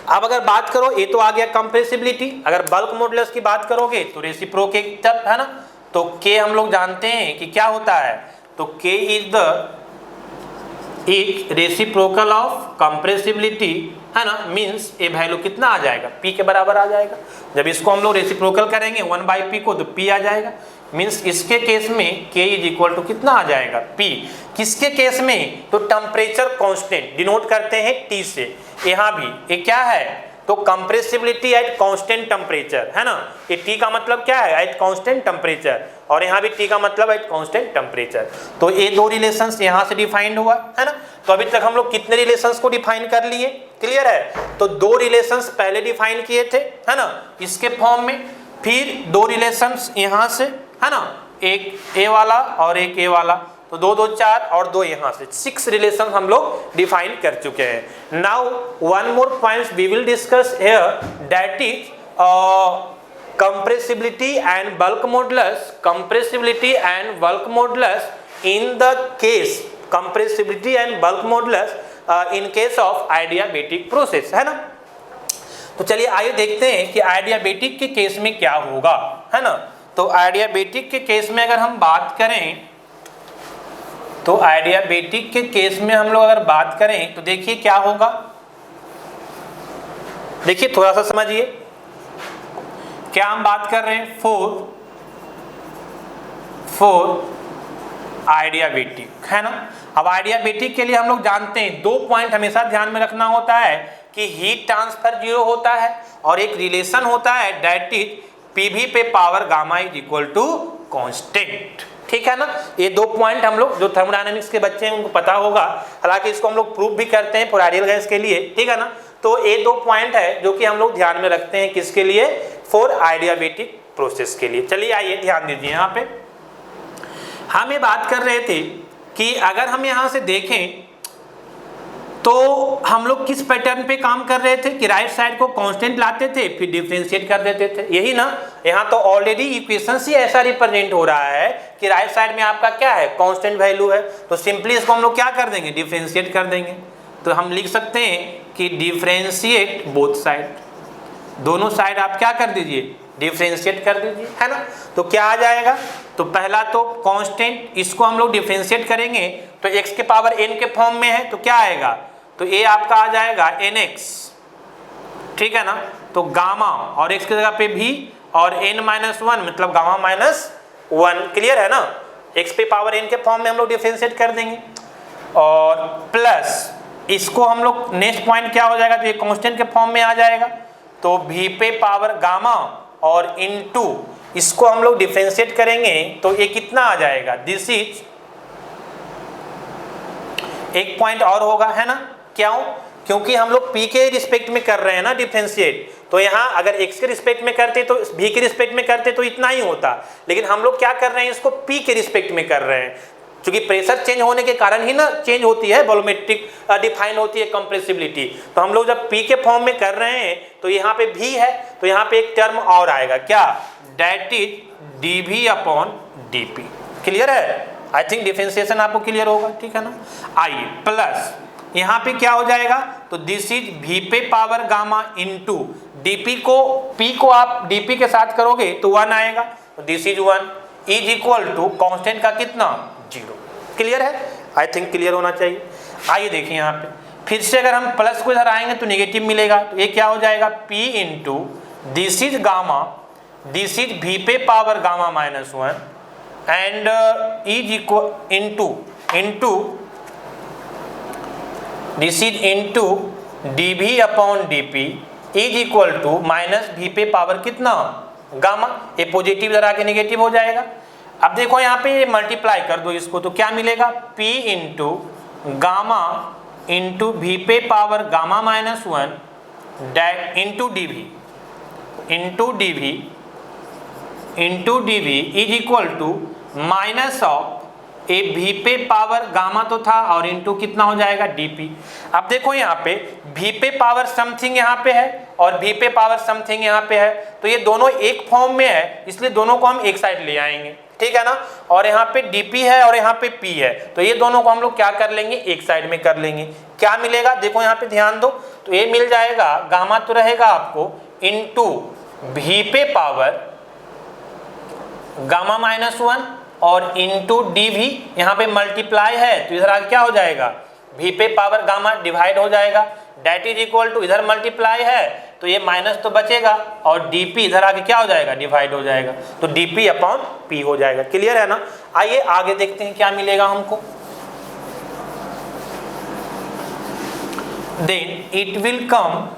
अब अगर बात करो, ये तो आ गया कंप्रेसिबिलिटी। अगर बल्क मॉडुलस की बात करोगे तो रेसिप्रोकेटिव, है ना। तो K हम लोग जानते हैं कि क्या होता है, तो K is the reciprocal of compressibility, है ना। मीन्स ये वैल्यू कितना आ जाएगा, P के बराबर आ जाएगा। जब इसको हम लोग रेसिप्रोकल करेंगे 1/P को, तो P आ जाएगा। मीन्स इसके केस में K इज इक्वल टू कितना आ जाएगा, P। किसके केस में, तो टेम्परेचर कांस्टेंट डिनोट करते हैं T से। यहाँ भी ये क्या है, तो कंप्रेसिबिलिटी एट कांस्टेंट टेम्परेचर, है ना। ये T का मतलब क्या है, एट कांस्टेंट टेम्परेचर, और यहाँ भी T का मतलब एट कांस्टेंट टेम्परेचर। तो ये दो रिलेशंस यहाँ से डिफाइंड हुआ, है ना। तो अभी तक हम लोग कितने रिलेशंस को डिफाइन कर लिए, क्लियर है। तो दो रिलेशंस पहले डिफाइन किए थे, है ना, इसके फॉर्म में। फिर दो रिलेशंस यहाँ से, है ना, एक A वाला और एक A वाला, तो 2 2 4 और 2 यहाँ से 6 रिलेशन हम लोग डिफाइन कर चुके हैं। Now one more point we will discuss here, that is compressibility and bulk modulus, compressibility and bulk modulus in the case, compressibility and bulk modulus in case of adiabatic process, है ना। तो चलिए आइए देखते हैं कि adiabatic के केस में क्या होगा, है ना। तो adiabatic के केस में अगर हम बात करें, तो adiabatic के केस में हम लोग अगर बात करें तो देखिए क्या होगा। देखिए थोड़ा सा समझिए, क्या हम बात कर रहे हैं, फोर आइडियाबेटिक, है ना। अब आइडियाबेटिक के लिए हम लोग जानते हैं 2 पॉइंट हमेशा ध्यान में रखना होता है कि हीट ट्रांसफर 0 होता है और एक रिलेशन होता है दैट इज पीवी पे power gamma is equal to constant, ठीक है ना। ये 2 पॉइंट हम लोग जो थर्मोडायनेमिक्स के बच्चे हैं उनको पता होगा, हालांकि इसको हम लोग प्रूफ भी करते हैं फॉर आइडियल गैस के लिए, ठीक है ना। तो ये 2 पॉइंट है जो कि हम लोग ध्यान में रखते हैं, किसके लिए, फॉर आइडियाबेटिक प्रोसेस के लिए। चलिए आइए ध्यान दीजिए, यहाँ पे हम ये बात कर रहे थे कि अगर हम यहाँ से देखें तो हम लोग किस पैटर्न पे काम कर रहे थे कि राइट साइड को कांस्टेंट लाते थे फिर डिफरेंशिएट कर देते थे, यही ना। यहाँ तो ऑलरेडी इक्वेशन से ऐसा रिप्रेजेंट हो रहा है कि राइट साइड में आपका क्या है, कांस्टेंट वैल्यू है, तो सिंपली इसको हम लोग क्या कर देंगे, डिफरेंशिएट कर देंगे। तो हम लिख सकते हैं कि डिफरेंशिएट बोथ साइड, दोनों साइड आप क्या कर दीजिए, डिफरेंशिएट कर दीजिए, है ना। तो क्या आ जाएगा, तो पहला तो कांस्टेंट, इसको हम लोग डिफरेंशिएट करेंगे तो x के पावर n के फॉर्म में है, तो क्या आएगा, तो ये आपका आ जाएगा nx, ठीक है ना। तो गामा और x की जगह पे भी और n-1 मतलब गामा -1, क्लियर है ना। x पे पावर n के फॉर्म में हम लोग डिफरेंशिएट कर देंगे और प्लस इसको हम लोग नेक्स्ट पॉइंट क्या हो जाएगा, तो ये कांस्टेंट के फॉर्म में आ जाएगा, तो v पे पावर गामा और इनटू इसको हम लोग डिफरेंशिएट करेंगे तो ये कितना आ जाएगा, दिस इज, एक पॉइंट और होगा, है ना। क्यों, क्योंकि हम लोग p के रिस्पेक्ट में कर रहे हैं ना डिफरेंशिएट, तो यहाँ अगर x के रिस्पेक्ट में करते तो v के रिस्पेक्ट में करते तो इतना ही होता, लेकिन हम लोग क्या कर रहे हैं, इसको p के रिस्पेक्ट में कर रहे हैं, क्योंकि प्रेशर चेंज होने के कारण ही ना चेंज होती है वॉल्यूमेट्रिक डिफाइन होती है कंप्रेसिबिलिटी। तो हम लोग जब P के फॉर्म में कर रहे हैं तो यहाँ पे V है, तो यहाँ पे एक टर्म और आएगा, क्या, दैट इज dV/dP। क्लियर है, आई थिंक डिफरेंशिएशन आपको क्लियर होगा, ठीक है ना। आइए प्लस यहाँ पे क्या हो जाएगा, तो दिस इज V पे पावर गामा इनटू dP को, P को आप dP के साथ करोगे तो 1 आएगा, तो this is 1 is equal to constant का कितना, 0। क्लियर है, आई थिंक क्लियर होना चाहिए। आइए देखिए यहाँ पे फिर से अगर हम प्लस को इधर आएंगे तो नेगेटिव मिलेगा, तो ये क्या हो जाएगा, P into this is gamma, this is V पे power gamma -1 and is equal into this is into dV/dP is equal to -V पे पावर कितना, गामा, ये पॉजिटिव इधर आके नेगेटिव हो जाएगा। अब देखो यहाँ पे ये मल्टीप्लाई कर दो इसको, तो क्या मिलेगा, P into gamma into V पे power gamma -1 into dV is equal to minus of A भी पे पावर गामा तो था और इनटू कितना हो जाएगा डीपी। अब देखो यहाँ पे भी पे पावर समथिंग यहाँ पे है और भी पे पावर समथिंग यहाँ पे है, तो ये दोनों एक फॉर्म में है, इसलिए दोनों को हम एक साइड ले आएंगे, ठीक है ना। और यहाँ पे डीपी है और यहाँ पे पी है, तो ये दोनों को हम लोग क्या कर लेंगे, एक साइड में कर लेंगे। क्या मिलेगा देखो यहाँ पे ध्यान दो, तो ये मिल जाएगा गामा तो रहेगा आपको इनटू भी पे पावर गामा -1 और इनटू डी भी, यहाँ पे मल्टीप्लाई है तो इधर आगे क्या हो जाएगा, भी पे पावर गामा डिवाइड हो जाएगा, डेट इज इक्वल टू इधर मल्टीप्लाई है तो ये माइनस तो बचेगा और डीपी इधर आगे क्या हो जाएगा, डिवाइड हो जाएगा, तो डीपी अपॉन पी हो जाएगा। क्लियर है ना। आइए आगे देखते हैं क्या मिलेगा हमको। Then it will come,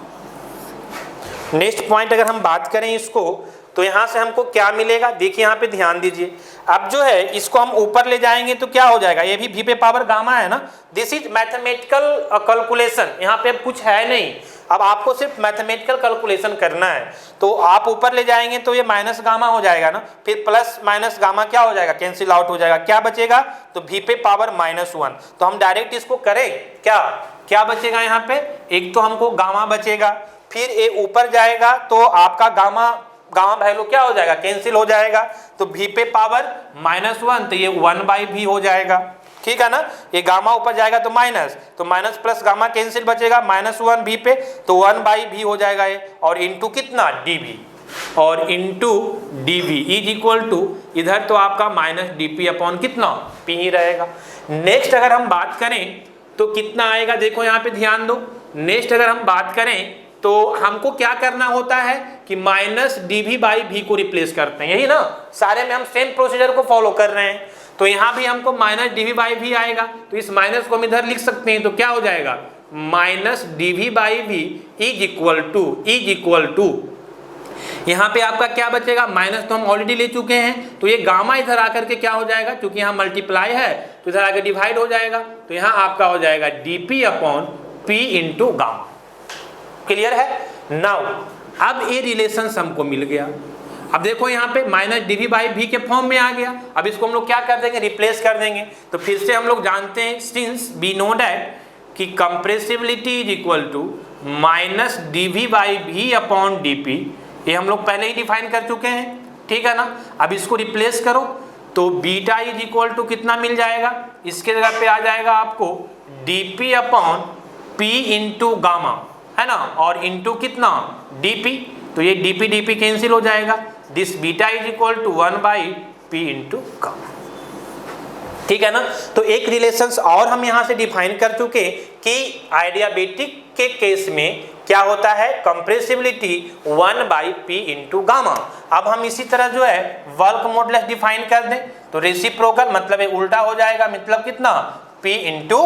next point अगर हम बात करें इसको तो यहां से हमको क्या मिलेगा, देखिए यहाँ पे ध्यान दीजिए। अब जो है इसको हम ऊपर ले जाएंगे तो क्या हो जाएगा, ये भी पे पावर गामा है ना। दिस इज मैथमेटिकल कैलकुलेशन, यहाँ पे अब कुछ है नहीं, अब आपको सिर्फ मैथमेटिकल कैलकुलेशन करना है। तो आप ऊपर ले जाएंगे तो ये माइनस गामा हो जाएगा ना, फिर प्लस माइनस गामा क्या हो जाएगा, कैंसिल आउट हो जाएगा, क्या बचेगा, तो भी पे पावर -1। तो हम डायरेक्ट इसको करें, क्या क्या बचेगा यहाँ पे, एक तो हमको गामा बचेगा, फिर ये ऊपर जाएगा तो आपका गामा वैल्यू क्या हो जाएगा, कैंसिल हो जाएगा, तो भी पे पावर -1 तो ये 1/v हो जाएगा, ठीक है ना। ये गामा ऊपर जाएगा तो माइनस प्लस गामा कैंसिल बचेगा, -1 भी पे तो 1/v हो जाएगा ये, और इनटू कितना dv, और into dv is equal to इधर तो आपका -dp अपॉन कितना p ही रहेगा। नेक्स्ट अगर हम बात करें तो कितना आएगा, देखो यहाँ पे ध्यान दो। नेक्स्ट अगर हम बात करें तो हमको क्या करना होता है कि -dv/v को रिप्लेस करते हैं, यही ना, सारे में हम सेम प्रोसीजर को फॉलो कर रहे हैं। तो यहाँ भी हमको -dv/v आएगा, तो इस माइनस को हम इधर लिख सकते हैं, तो क्या हो जाएगा -dv/v इज इक्वल टू यहाँ पे आपका क्या बचेगा, माइनस तो हम ऑलरेडी ले चुके हैं, तो ये गामा इधर आकर के क्या हो जाएगा, क्योंकि यहाँ मल्टीप्लाई है तो इधर आकर डिवाइड हो जाएगा, तो यहाँ आपका हो जाएगा dp upon p into gamma. Clear है। नाउ अब ये रिलेशन हमको मिल गया। अब देखो यहाँ पे -dv/v के फॉर्म में आ गया, अब इसको हम लोग क्या कर देंगे, रिप्लेस कर देंगे। तो फिर से हम लोग जानते हैं, सिंस वी नो दैट कि compressibility is equal to -dv/v upon dp, ये हम लोग पहले ही डिफाइन कर चुके हैं, ठीक है ना। अब इसको रिप्लेस करो तो बीटा इज इक्वल टू कितना मिल जाएगा, इसके जगह पे आ जाएगा आपको dp upon p into gamma, है ना, और इंटू कितना dp, तो ये dp कैंसिल हो जाएगा, this beta is equal to 1/p into gamma, ठीक है ना। तो एक रिलेशंस और हम यहाँ से डिफाइन कर चुके कि आइडियाबैटिक के केस में क्या होता है, कंप्रेसिबिलिटी 1/p इंटू गामा। अब हम इसी तरह जो है वर्क मॉडुलस डिफाइन कर दें तो रेसिप्रोकल मतलब ये उल्टा हो जाएगा, मतलब कितना p इंटू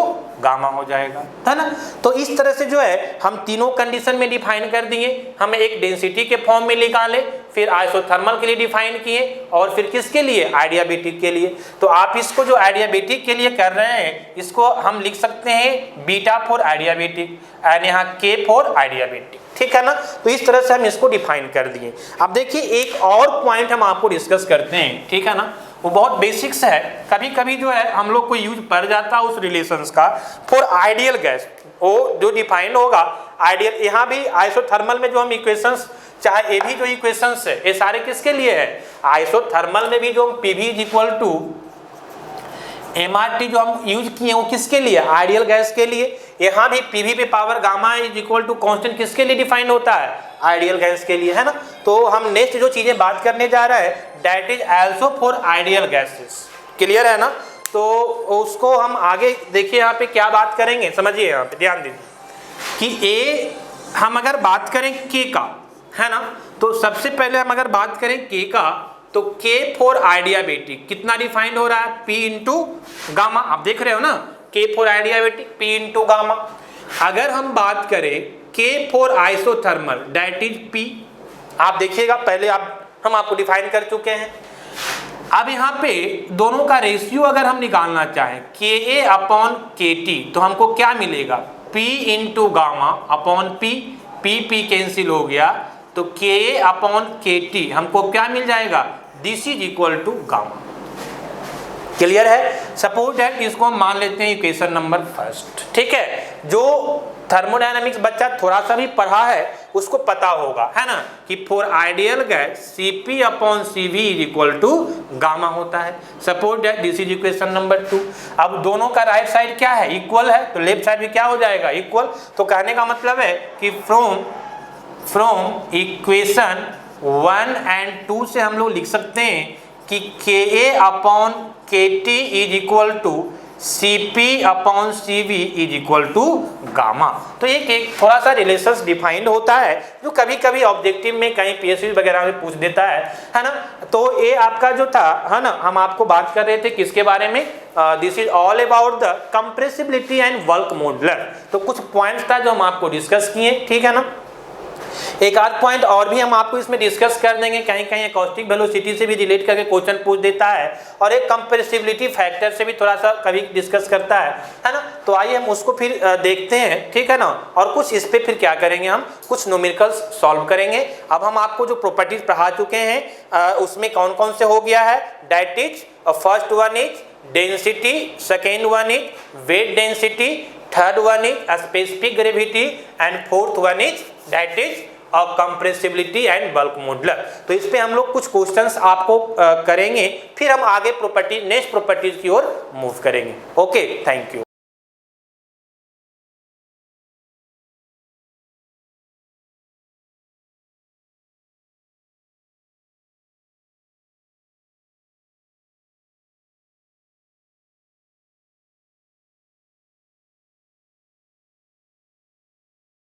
गामा हो जाएगा, है ना। तो इस तरह से जो है हम तीनों कंडीशन में डिफाइन कर दिए, हम एक डेंसिटी के फॉर्म में निकाले, फिर आइसोथर्मल के लिए डिफाइन किए, और फिर किसके लिए, आइडियाबैटिक के लिए। तो आप इसको जो आइडियाबैटिक के लिए कर रहे हैं इसको हम लिख सकते हैं बीटा फॉर आइडियाबैटिक एंड यहाँ k फॉर आइडियाबैटिक, ठीक है ना। तो इस तरह से हम इसको डिफाइन कर दिए। अब देखिए एक और पॉइंट हम आपको डिस्कस करते हैं, ठीक है ना, वो बहुत बेसिक्स है, कभी कभी जो है हम लोग को यूज पड़ जाता है उस रिलेशंस का। फॉर आइडियल गैस वो जो डिफाइन होगा आइडियल, यहाँ भी आइसोथर्मल में जो हम इक्वेशंस, चाहे ये भी जो इक्वेशंस है ये सारे किसके लिए है, आइसोथर्मल में भी जो PV is equal to MRT जो हम यूज किए वो किसके लिए, आइडियल गैस के लिए। यहाँ भी PV पे power gamma is equal to constant किसके लिए डिफाइन होता है, आइडियल गैस के लिए, है ना। तो हम नेक्स्ट जो चीजें बात करने जा रहा है that is also for ideal gases. Clear है ना। तो उसको हम आगे देखिए यहाँ पे क्या बात करेंगे, समझिए यहाँ पे ध्यान दीजिए कि ए हम अगर बात करें के का, है ना, तो सबसे पहले हम अगर बात करें के का तो K फॉर आइडियाबैटिक कितना डिफाइंड हो रहा है, P इंटू गामा। आप देख रहे हो ना, K for adiabatic P into gamma. अगर हम बात करें K for isothermal that is P, आप देखिएगा पहले हम आपको डिफाइन कर चुके हैं। अब यहाँ पे दोनों का रेशियो अगर हम निकालना चाहें Ka अपॉन Kt तो हमको क्या मिलेगा, P into gamma upon P cancel हो गया, तो Ka अपॉन Kt हमको क्या मिल जाएगा, this is equal to gamma. Clear है। सपोज दैट इसको हम मान लेते हैं इक्वेशन नंबर फर्स्ट, ठीक है। जो थर्मोडायनामिक्स बच्चा थोड़ा सा भी पढ़ा है उसको पता होगा, है ना, कि for ideal gas Cp upon Cv is equal to gamma होता है। Suppose that this is equation number 2। अब दोनों का राइट साइड क्या है, इक्वल है, तो लेफ्ट साइड भी क्या हो जाएगा, इक्वल। तो कहने का मतलब है कि फ्रॉम इक्वेशन 1 एंड 2 से हम लोग लिख सकते हैं कि Ka upon Kt is equal to Cp upon Cv is equal to gamma. तो एक थोड़ा सा रिलेशंस डिफाइंड होता है जो कभी कभी ऑब्जेक्टिव में कहीं पीएसयू वगैरह में पूछ देता है ना। तो ये आपका जो था, है ना, हम आपको बात कर रहे थे किसके बारे में, this is all about the compressibility and bulk modular. तो कुछ पॉइंट्स था जो हम आपको डिस्कस किए, ठीक है ना। एक आध पॉइंट और भी हम आपको इसमें डिस्कस कर देंगे, कहीं कहीं एकॉस्टिक वेलोसिटी से भी रिलेट करके क्वेश्चन पूछ देता है, और एक कंप्रेसिबिलिटी फैक्टर से भी थोड़ा सा कभी डिस्कस करता है ना। तो आइए हम उसको फिर देखते हैं, ठीक है ना। और कुछ इस पे फिर क्या करेंगे, हम कुछ न्यूमेरिकल्स सॉल्व करेंगे। अब हम आपको जो प्रॉपर्टीज पढ़ा चुके हैं उसमें कौन कौन से हो गया है, that is first one is density, second one is weight density, third one is specific gravity and fourth one is that is और कंप्रेसिबिलिटी एंड बल्क मॉडुलर। तो इस पे हम लोग कुछ क्वेश्चंस आपको करेंगे, फिर हम आगे प्रॉपर्टी नेक्स्ट प्रॉपर्टीज की ओर मूव करेंगे। Okay, thank you.